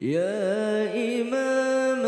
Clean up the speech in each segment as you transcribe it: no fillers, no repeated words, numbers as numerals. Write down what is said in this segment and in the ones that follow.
يا إمام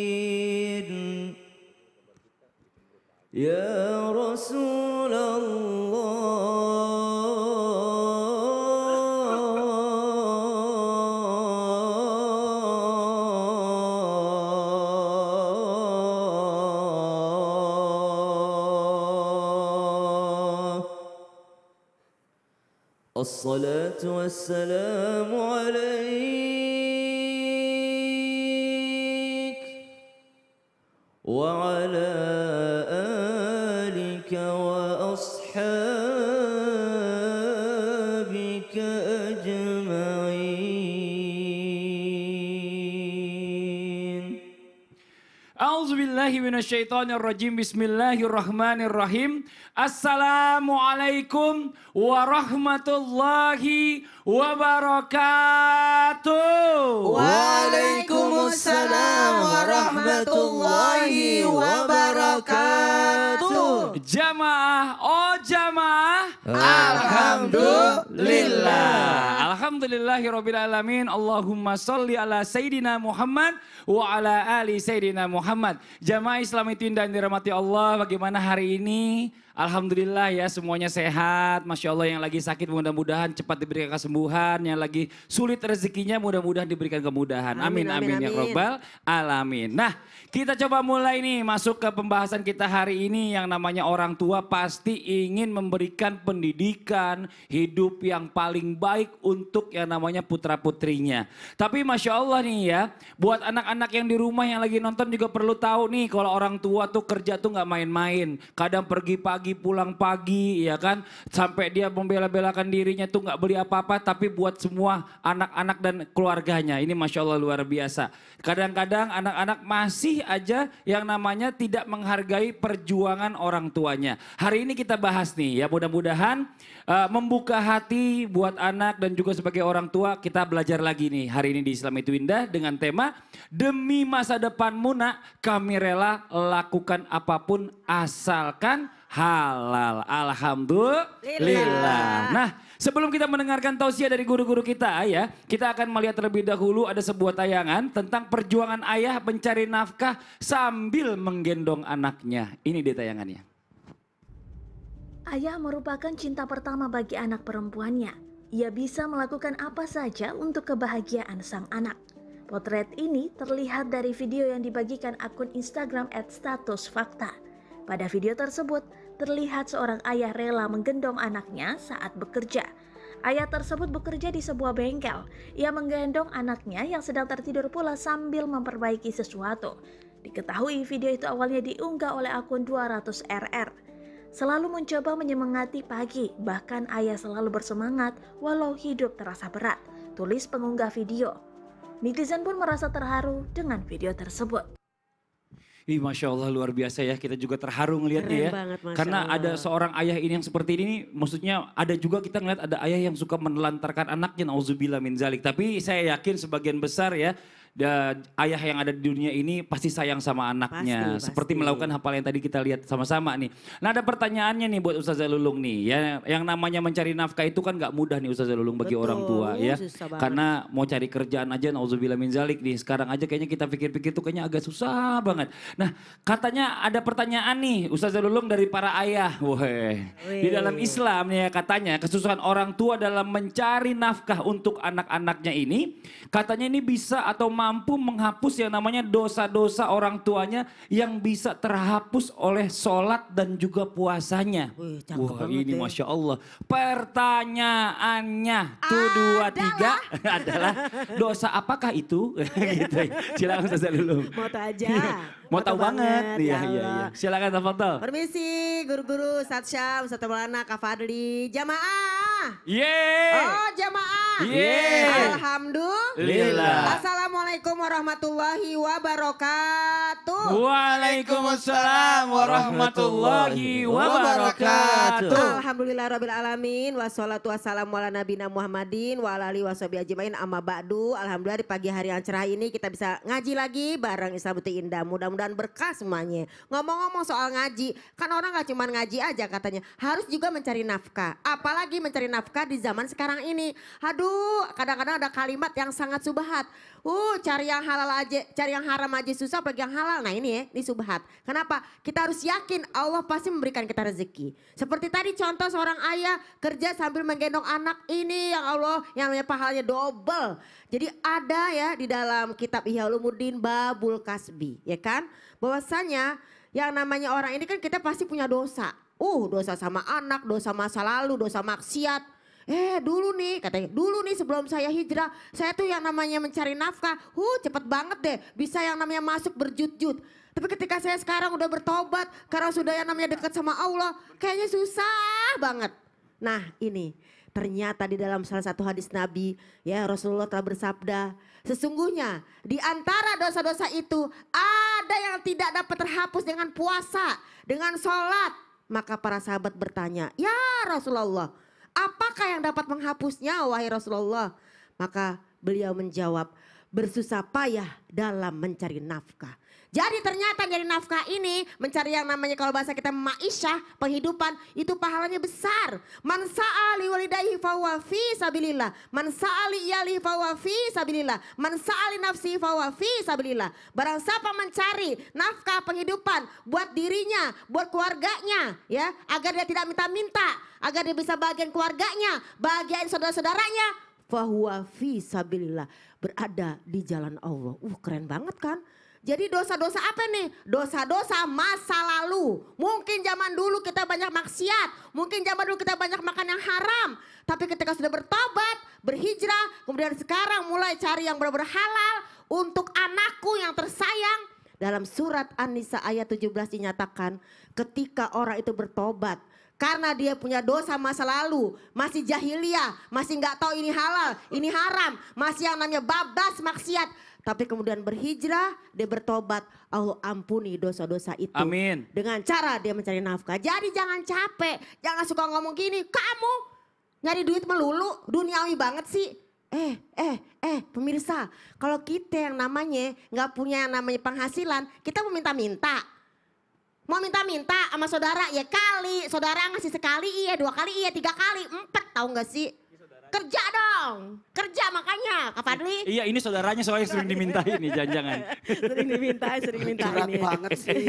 المجاهدين يا رسول الله الصلاة والسلام عليك وعلى آلك وأصحابك أجمعين. A'udzubillahi minasyaitonirrajim. Bismillahirrahmanirrahim. Assalamualaikum warahmatullahi wabarakatuh. Waalaikumsalam warahmatullahi wabarakatuh. Jamaah, oh jamaah. Alhamdulillah. Alhamdulillahirabbil alamin. Allahumma sholli ala sayidina Muhammad wa ala ali sayidina Muhammad. Jamaah Islam itu indah yang dirahmati Allah. Bagaimana hari ini? Alhamdulillah ya, semuanya sehat. Masya Allah, yang lagi sakit mudah-mudahan cepat diberikan kesembuhan. Yang lagi sulit rezekinya mudah-mudahan diberikan kemudahan. Amin, amin, ya robbal alamin. Nah, kita coba mulai nih masuk ke pembahasan kita hari ini. Yang namanya orang tua pasti ingin memberikan pendidikan hidup yang paling baik untuk yang namanya putra-putrinya. Tapi Masya Allah nih ya, buat anak-anak yang di rumah yang lagi nonton juga perlu tahu nih, kalau orang tua tuh kerja tuh nggak main-main. Kadang pergi pagi pulang pagi ya kan, sampai dia membela-belakan dirinya tuh nggak beli apa-apa tapi buat semua anak-anak dan keluarganya. Ini Masya Allah luar biasa. Kadang-kadang anak-anak masih aja yang namanya tidak menghargai perjuangan orang tuanya. Hari ini kita bahas nih ya, mudah-mudahan membuka hati buat anak dan juga sebagai orang tua. Kita belajar lagi nih hari ini di Islam itu Indah dengan tema demi masa depanmu nak, kami rela lakukan apapun asalkan halal. Alhamdulillah. Nah, sebelum kita mendengarkan tausiah dari guru-guru kita ya, kita akan melihat terlebih dahulu ada sebuah tayangan tentang perjuangan ayah mencari nafkah sambil menggendong anaknya. Ini dia tayangannya. Ayah merupakan cinta pertama bagi anak perempuannya. Ia bisa melakukan apa saja untuk kebahagiaan sang anak. Potret ini terlihat dari video yang dibagikan akun Instagram @statusfakta. Pada video tersebut, terlihat seorang ayah rela menggendong anaknya saat bekerja. Ayah tersebut bekerja di sebuah bengkel. Ia menggendong anaknya yang sedang tertidur pula sambil memperbaiki sesuatu. Diketahui video itu awalnya diunggah oleh akun 200RR. Selalu mencoba menyemangati pagi, bahkan ayah selalu bersemangat walau hidup terasa berat, tulis pengunggah video. Netizen pun merasa terharu dengan video tersebut. Ih, Masya Allah luar biasa ya, kita juga terharu ngelihatnya ya. Banget, Masya Karena Allah. ada seorang ayah ini yang seperti ini, maksudnya ada juga kita ngeliat ada ayah yang suka menelantarkan anaknya, nauzubillah min zalik. Tapi saya yakin sebagian besar ya, ayah yang ada di dunia ini pasti sayang sama anaknya. Pasti, Seperti pasti. melakukan hal yang tadi kita lihat sama-sama nih. Nah, ada pertanyaannya nih buat Ustazah Lulung nih ya. Yang namanya mencari nafkah itu kan gak mudah nih Ustazah Lulung bagi Betul, orang tua ya. susah banget. Karena mau cari kerjaan aja nauzubillah min zalik nih. Sekarang aja kayaknya kita pikir-pikir tuh kayaknya agak susah banget. Nah, katanya ada pertanyaan nih Ustazah Lulung dari para ayah. Di dalam Islam ya katanya kesusahan orang tua dalam mencari nafkah untuk anak-anaknya ini, katanya ini bisa atau mampu menghapus yang namanya dosa-dosa orang tuanya yang bisa terhapus oleh sholat dan juga puasanya. Wih, cakep Wah, banget ini ya. Masya Allah. Pertanyaannya tuh 2, 3 adalah dosa apakah itu? Gitu. Silakan Ustazah Lulung. Mau tahu aja. Mau tahu banget. Iya, ya iya, iya. Allah. Silakan tafadhol. Permisi guru-guru, Ustadz Syam, Ustadz Maulana, Kak Fadli, jamaah. Yeay. Oh jamaah. Yeay. Alhamdulillah. Assalamualaikum warahmatullahi wabarakatuh. Waalaikumsalam warahmatullahi wabarakatuh. Alhamdulillah rabbil alamin. Wassalatu wassalamu ala nabina Muhammadin wa ala alihi washabihi ajmain amma ba'du. Alhamdulillah di pagi hari yang cerah ini kita bisa ngaji lagi bareng Islam Bukti Indah. Mudah-mudahan dan berkah semuanya. Ngomong-ngomong soal ngaji, kan orang gak cuma ngaji aja katanya, harus juga mencari nafkah. Apalagi mencari nafkah di zaman sekarang ini. Aduh, kadang-kadang ada kalimat yang sangat subhat. Cari yang halal aja, cari yang haram aja susah, apalagi yang halal. Nah ini ya, ini subhat. Kenapa? Kita harus yakin Allah pasti memberikan kita rezeki. Seperti tadi contoh seorang ayah kerja sambil menggendong anak, ini yang Allah yang namanya pahalanya double. Jadi ada ya di dalam kitab Ihya Ulumuddin Babul Kasbi, ya kan? Bahwasanya yang namanya orang ini kan kita pasti punya dosa. Dosa sama anak, dosa masa lalu, dosa maksiat. Dulu nih katanya, dulu nih sebelum saya hijrah, saya tuh yang namanya mencari nafkah, cepet banget deh bisa yang namanya masuk berjut-jut. Tapi ketika saya sekarang udah bertobat, karena sudah yang namanya dekat sama Allah, kayaknya susah banget. Nah ini, ternyata di dalam salah satu hadis Nabi, ya Rasulullah telah bersabda, sesungguhnya di antara dosa-dosa itu ada yang tidak dapat terhapus dengan puasa, dengan sholat. Maka para sahabat bertanya, ya Rasulullah, apakah yang dapat menghapusnya wahai Rasulullah? Maka beliau menjawab, bersusah payah dalam mencari nafkah. Jadi ternyata dari nafkah ini mencari yang namanya kalau bahasa kita ma'isyah, penghidupan, itu pahalanya besar. Man sa'ali walidayhi fahuwa fi sabilillah. Man sa'ali iyali fahuwa fi sabilillah. Man sa'ali nafsi fahuwa fi sabilillah. Barang siapa mencari nafkah penghidupan buat dirinya, buat keluarganya, ya, agar dia tidak minta-minta, agar dia bisa bahagian keluarganya, bahagiain saudara-saudaranya, fahuwa fi sabilillah, berada di jalan Allah. Keren banget kan? Jadi dosa-dosa apa nih? Dosa-dosa masa lalu. Mungkin zaman dulu kita banyak maksiat. Mungkin zaman dulu kita banyak makan yang haram. Tapi ketika sudah bertobat, berhijrah, kemudian sekarang mulai cari yang benar-benar halal untuk anakku yang tersayang. Dalam surat An-Nisa ayat 17 dinyatakan ketika orang itu bertobat. Karena dia punya dosa masa lalu, masih jahiliyah, masih nggak tahu ini halal, ini haram, masih yang namanya bablas maksiat. Tapi kemudian berhijrah, dia bertobat, Allah ampuni dosa-dosa itu. Amin. Dengan cara dia mencari nafkah. Jadi jangan capek, jangan suka ngomong gini, kamu nyari duit melulu, duniawi banget sih. Pemirsa, kalau kita yang namanya nggak punya yang namanya penghasilan, kita mau minta-minta. Mau minta-minta sama saudara, ya kali. Saudara ngasih sekali iya, 2 kali iya, 3 kali, 4, tahu gak sih? Kerja dong, kerja makanya Kak Fadli. Iya ini saudaranya soalnya sering dimintain nih jangan-jangan. Sering dimintain Curhat ini. banget sih.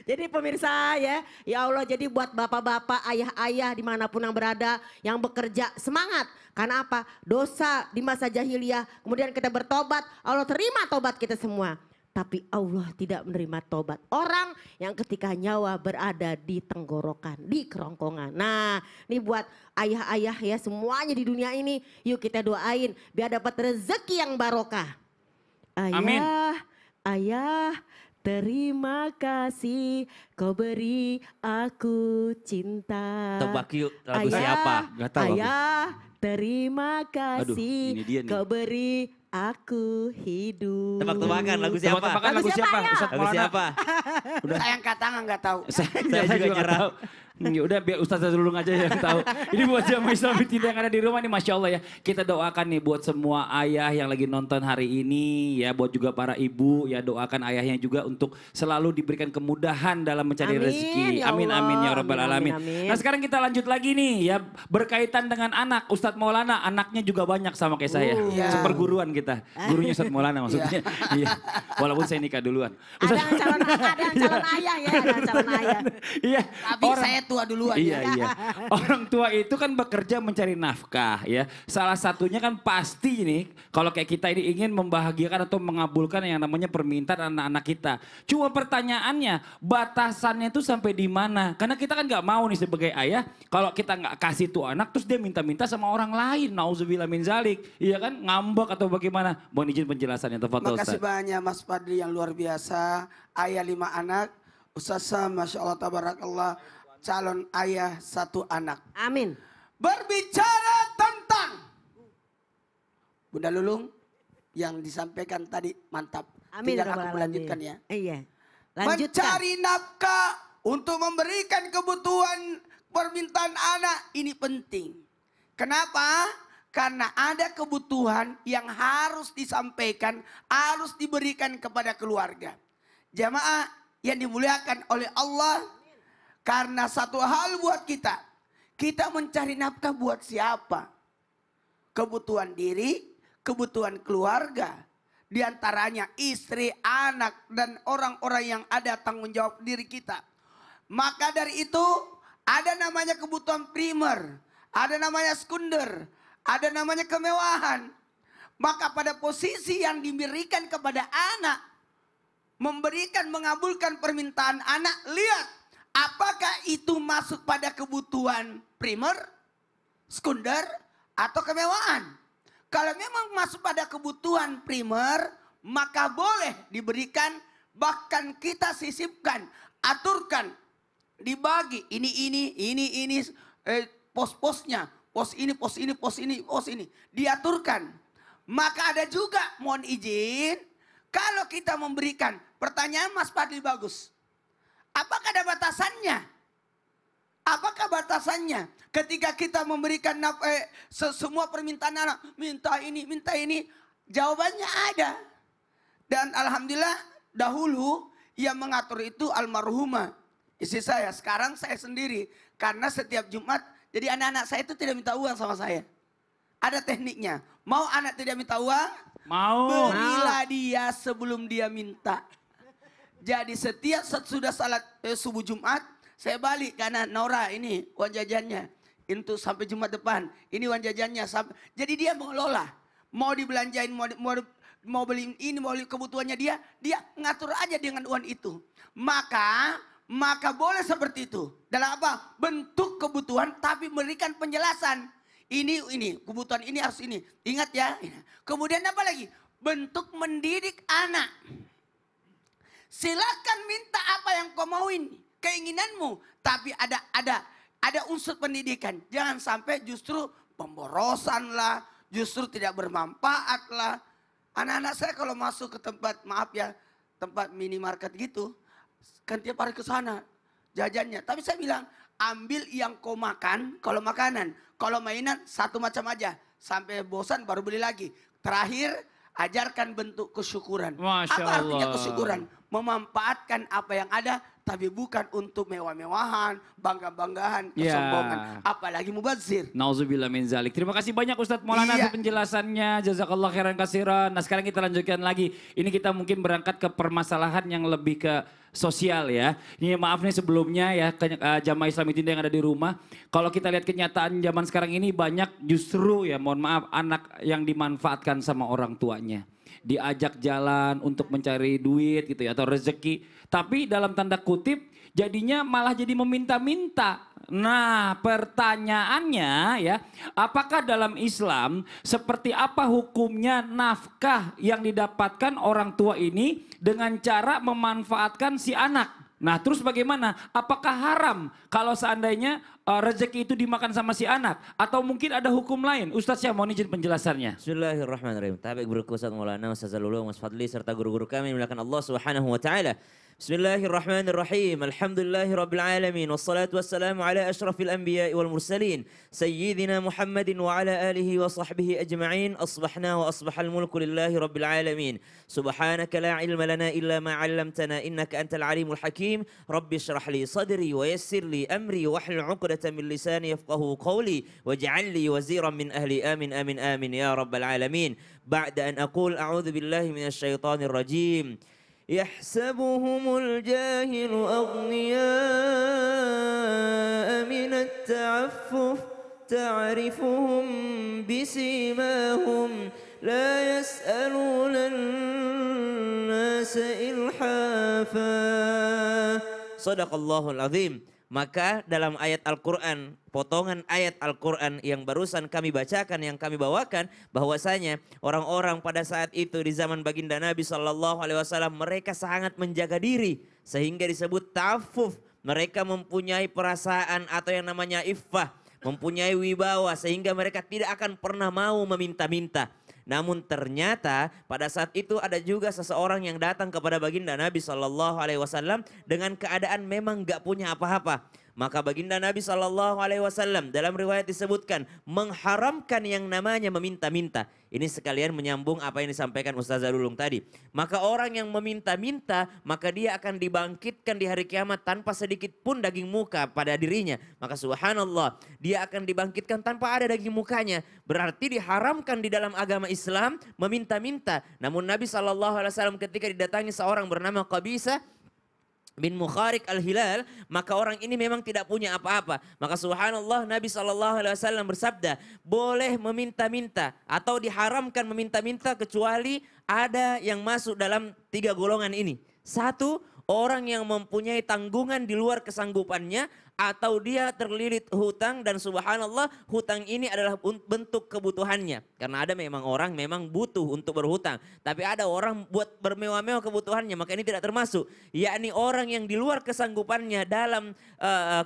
Jadi pemirsa ya Allah, jadi buat bapak-bapak, ayah-ayah dimanapun yang berada, yang bekerja semangat. Karena apa? Dosa di masa jahiliyah, kemudian kita bertobat, Allah terima tobat kita semua. Tapi Allah tidak menerima tobat orang yang ketika nyawa berada di tenggorokan, di kerongkongan. Nah ini buat ayah-ayah ya semuanya di dunia ini. Yuk kita doain biar dapat rezeki yang barokah. Ayah, Amin. Ayah terima kasih kau beri aku cinta. Tebak yuk lagu Ayah, siapa? Gak tahu aku. Ayah terima Aduh, kasih ini dia nih. kau beri aku hidup. Tebak-tebakan lagu siapa? Tebak-tebakan lagu Lagu siapa? siapa ya? Ustadz Lagu Maulana. siapa? Saya angkat tangan nggak tahu. Saya juga juga nyerah. tahu. Ya udah biar Ustaz Dulung aja yang tahu. Ini buat jamaah Islam Tinta yang ada di rumah nih, Masya Allah ya. Kita doakan nih buat semua ayah yang lagi nonton hari ini ya. Buat juga para ibu ya, doakan ayahnya juga untuk selalu diberikan kemudahan dalam mencari Amin, rezeki. ya Amin Allah. amin ya Rabbal Amin, Alamin. amin. Nah sekarang kita lanjut lagi nih ya. Berkaitan dengan anak Ustadz Maulana. Anaknya juga banyak sama kayak saya. Iya. Seperguruan kita. Gurunya Ustadz Maulana maksudnya. Iya. Walaupun saya nikah duluan. Ada yang calon ayah ya, ada yang calon ayah. Iya. Tapi saya tua duluan Iya, ya. iya. Orang tua itu kan bekerja mencari nafkah ya. Salah satunya kan pasti nih kalau kayak kita ini ingin membahagiakan atau mengabulkan yang namanya permintaan anak-anak kita. Cuma pertanyaannya batasannya itu sampai di mana? Karena kita kan nggak mau nih sebagai ayah kalau kita nggak kasih tuh anak terus dia minta-minta sama orang lain. Nauzubillah min zalik. Iya kan ngambek atau bagaimana? Mohon izin penjelasannya. Tafadhol Ustaz. Makasih banyak Mas Fadli yang luar biasa. Ayah 5 anak. Ustazah Masya Allah Tabarakallah. Calon ayah 1 anak. Amin. Berbicara tentang Bunda Lulung yang disampaikan tadi mantap. Amin. Tinggal Rabbal aku Alamin. melanjutkan ya. Iya. Lanjutkan. Mencari nafkah untuk memberikan kebutuhan permintaan anak ini penting. Kenapa? Karena ada kebutuhan yang harus disampaikan, harus diberikan kepada keluarga. Jamaah yang dimuliakan oleh Allah. Karena satu hal buat kita. Kita mencari nafkah buat siapa? Kebutuhan diri, kebutuhan keluarga. Di antaranya istri, anak, dan orang-orang yang ada tanggung jawab diri kita. Maka dari itu ada namanya kebutuhan primer. Ada namanya sekunder. Ada namanya kemewahan. Maka pada posisi yang diberikan kepada anak. Memberikan, mengabulkan permintaan anak. Lihat. Apakah itu masuk pada kebutuhan primer, sekunder, atau kemewahan? Kalau memang masuk pada kebutuhan primer, maka boleh diberikan, bahkan kita sisipkan, aturkan, dibagi. Ini, pos-posnya, pos ini, pos ini, pos ini, pos ini. Diaturkan. Maka ada juga, mohon izin, kalau kita memberikan, pertanyaan Mas Fadli bagus. Apakah ada batasannya? Apakah batasannya? Ketika kita memberikan semua permintaan anak, minta ini. Jawabannya ada. Dan alhamdulillah dahulu yang mengatur itu almarhumah istri saya. Sekarang saya sendiri. Karena setiap Jumat, jadi anak-anak saya itu tidak minta uang sama saya. Ada tekniknya. Mau anak tidak minta uang? Mau. Berilah dia sebelum dia minta. Jadi setiap sudah salat subuh Jumat, saya balik karena Nora ini uang jajannya. Untuk sampai Jumat depan, ini uang jajannya. Jadi dia mengelola. Mau dibelanjain, mau beli ini, mau beli kebutuhannya dia ngatur aja dengan uang itu. Maka boleh seperti itu. Dalam apa? Bentuk kebutuhan tapi memberikan penjelasan. Ini, kebutuhan ini harus ini. Ingat ya. Kemudian apa lagi? Bentuk mendidik anak. Silakan minta apa yang kau mauin, keinginanmu, tapi ada unsur pendidikan. Jangan sampai justru pemborosan lah, justru tidak bermanfaat lah. Anak-anak saya kalau masuk ke tempat, maaf ya, tempat minimarket gitu, kan tiap hari ke sana jajannya. Tapi saya bilang, ambil yang kau makan, kalau makanan, kalau mainan satu macam aja, sampai bosan baru beli lagi. Terakhir, ajarkan bentuk kesyukuran. Masya Apa artinya Allah. kesyukuran? Memanfaatkan apa yang ada, tapi bukan untuk mewah-mewahan, bangga-banggahan, kesombongan. Apalagi mubazir. Nauzubillah min zalik. Terima kasih banyak Ustadz Maulana Iya. atas penjelasannya. Jazakallah khairan kasiran. Nah sekarang kita lanjutkan lagi. Ini kita mungkin berangkat ke permasalahan yang lebih ke sosial ya. Ini maaf nih sebelumnya ya jamaah Islam itu yang ada di rumah. Kalau kita lihat kenyataan zaman sekarang ini banyak justru ya mohon maaf anak yang dimanfaatkan sama orang tuanya. Diajak jalan untuk mencari duit gitu ya atau rezeki. Tapi dalam tanda kutip jadinya malah jadi meminta-minta. Nah pertanyaannya ya apakah dalam Islam seperti apa hukumnya nafkah yang didapatkan orang tua ini dengan cara memanfaatkan si anak? Nah terus bagaimana? Apakah haram kalau seandainya rezeki itu dimakan sama si anak? Atau mungkin ada hukum lain? Ustadz saya mohon izin penjelasannya. Bismillahirrahmanirrahim. Tabi guru Ustaz Maulana, Ustaz Zalulung, Mas Fadli serta guru-guru kami dimuliakan Allah Subhanahu wa taala. Bismillahirrahmanirrahim. Alhamdulillahirabbil alamin wassalatu wassalamu ala asyrafil anbiya'i wal mursalin sayyidina Muhammadin wa ala alihi wa sahbihi ajma'in. Asbahna wa asbahal mulku lillahi rabbil alamin. Subhanaka la ilma lana illa ma 'allamtana innaka antal alimul hakim. Rabbi shrah li sadri wa yassir li amri wahlul 'uqdatam min lisani yafqahu qawli waj'al li waziran min ahli amin amin amin ya rabbal alamin. Ba'da an aqul a'udzu billahi minasy syaithanir rajim. يحسبهم الجاهل أغنياء من التعفف تعرفهم بسيماهم لا يسألون الناس إلحافا صدق الله العظيم. Maka dalam ayat Al-Quran, potongan ayat Al-Quran yang barusan kami bacakan, yang kami bawakan, bahwasanya orang-orang pada saat itu di zaman baginda Nabi SAW, mereka sangat menjaga diri sehingga disebut ta'affuf. Mereka mempunyai perasaan atau yang namanya iffah, mempunyai wibawa sehingga mereka tidak akan pernah mau meminta-minta. Namun ternyata pada saat itu ada juga seseorang yang datang kepada baginda Nabi SAW dengan keadaan memang gak punya apa-apa. Maka baginda Nabi SAW dalam riwayat disebutkan mengharamkan yang namanya meminta-minta. Ini sekalian menyambung apa yang disampaikan Ustazah Lulung tadi. Maka orang yang meminta-minta, maka dia akan dibangkitkan di hari kiamat tanpa sedikit pun daging muka pada dirinya. Maka subhanallah, dia akan dibangkitkan tanpa ada daging mukanya. Berarti diharamkan di dalam agama Islam meminta-minta. Namun Nabi SAW ketika didatangi seorang bernama Qabisa bin Mukharik al-Hilal, maka orang ini memang tidak punya apa-apa. Maka subhanallah Nabi SAW bersabda, boleh meminta-minta atau diharamkan meminta-minta kecuali ada yang masuk dalam 3 golongan ini. 1, orang yang mempunyai tanggungan di luar kesanggupannya atau dia terlilit hutang dan subhanallah hutang ini adalah bentuk kebutuhannya. Karena ada memang orang memang butuh untuk berhutang. Tapi ada orang buat bermewah-mewah kebutuhannya, maka ini tidak termasuk. Yakni orang yang di luar kesanggupannya dalam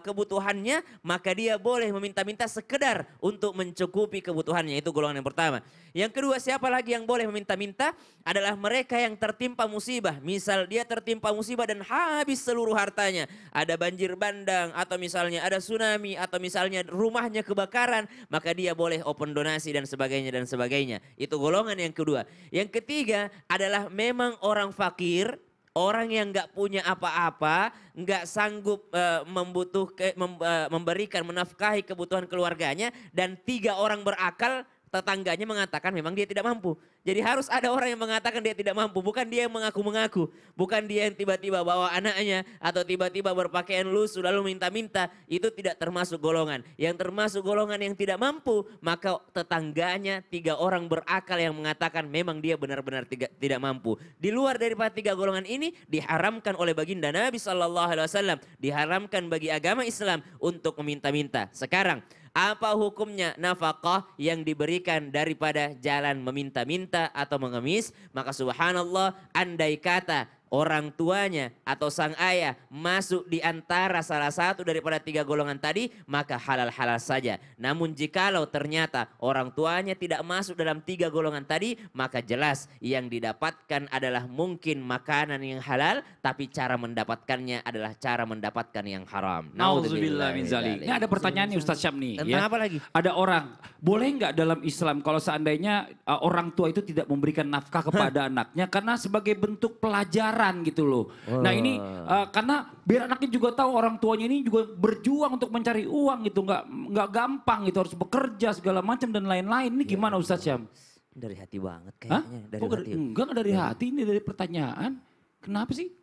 kebutuhannya, maka dia boleh meminta-minta sekedar untuk mencukupi kebutuhannya. Itu golongan yang pertama. Yang kedua, siapa lagi yang boleh meminta-minta? Adalah mereka yang tertimpa musibah. Misal dia tertimpa musibah dan habis seluruh hartanya. Ada banjir bandang atau misalnya ada tsunami atau misalnya rumahnya kebakaran, maka dia boleh open donasi dan sebagainya dan sebagainya. Itu golongan yang kedua. Yang ketiga adalah memang orang fakir, orang yang nggak punya apa-apa, nggak sanggup memberikan menafkahi kebutuhan keluarganya, dan 3 orang berakal tetangganya mengatakan memang dia tidak mampu. Jadi harus ada orang yang mengatakan dia tidak mampu. Bukan dia yang mengaku-mengaku. Bukan dia yang tiba-tiba bawa anaknya atau tiba-tiba berpakaian lusuh lalu minta-minta. Itu tidak termasuk golongan. Yang termasuk golongan yang tidak mampu, maka tetangganya 3 orang berakal yang mengatakan memang dia benar-benar tidak mampu. Di luar daripada 3 golongan ini diharamkan oleh baginda Nabi SAW. Diharamkan bagi agama Islam untuk meminta-minta. Sekarang, apa hukumnya nafkah yang diberikan daripada jalan meminta-minta atau mengemis? Maka subhanallah, andai kata orang tuanya atau sang ayah masuk di antara salah satu daripada 3 golongan tadi, maka halal-halal saja. Namun jikalau ternyata orang tuanya tidak masuk dalam 3 golongan tadi, maka jelas yang didapatkan adalah mungkin makanan yang halal, tapi cara mendapatkannya adalah cara mendapatkan yang haram. Nauzubillah min zalik. Ini ada pertanyaan nih Ustaz Syam nih. Tentang apa lagi? Ada orang, boleh nggak dalam Islam kalau seandainya orang tua itu tidak memberikan nafkah kepada anaknya karena sebagai bentuk pelajaran gitu loh. Nah ini karena biar anaknya juga tahu orang tuanya ini juga berjuang untuk mencari uang gitu, nggak gampang gitu, harus bekerja segala macam dan lain-lain. Ini gimana Ustaz Syam? Dari hati banget kayaknya. Dari hati. Enggak dari hati, ini dari pertanyaan. Kenapa sih?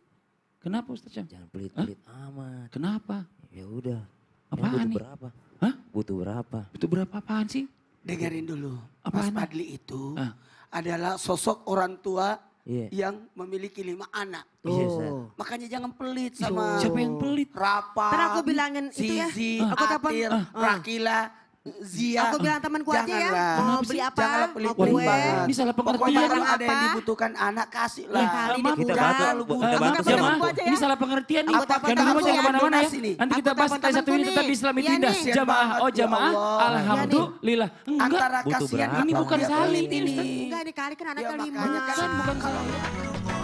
Kenapa Ustaz Syam? Jangan pelit-pelit amat. Kenapa? Ya udah. Apaan butuh nih? berapa? Hah? Butuh berapa? Itu berapa apaan sih? Dengerin dulu. Apaan? Mas Fadli itu Ah. adalah sosok orang tua Iya. yang memiliki 5 anak. Iya, Ustaz. Makanya jangan pelit sama Siapa yang pelit? Rapa, Ntar aku bilangin itu ya. Zizi, Aku telepon. Atil, Rakila, Zia. Aku bilang temanku aja ya, Janganlah. mau beli apa, Janganlah mau pelit-pelit kue. banget. Ini salah pengertian. Pokoknya kalau Barang ada yang apa? dibutuhkan anak, kasih Ya lah. kali Maaf, dia kita kurang. bantu, Aku kita bantu telepon Jamaah, temanku aja ya. ini salah pengertian nih. Aku telepon Jangan dulu temanku jangan ya. kemana-mana ya. Donasi nih. Nanti Aku kita bahas telepon setelah 1 menit temanku tetap di nih. Islami Iya Tindas. nih. Kasihan Jamaah, banget, oh ya jamaah, Allah. alhamdulillah. Enggak, Antara Butuh kasihan berapa? ini bukan dia saling pelit nih, ini. Ustaz. Enggak dikali kan Ya anaknya 5. makanya kan bukan saling.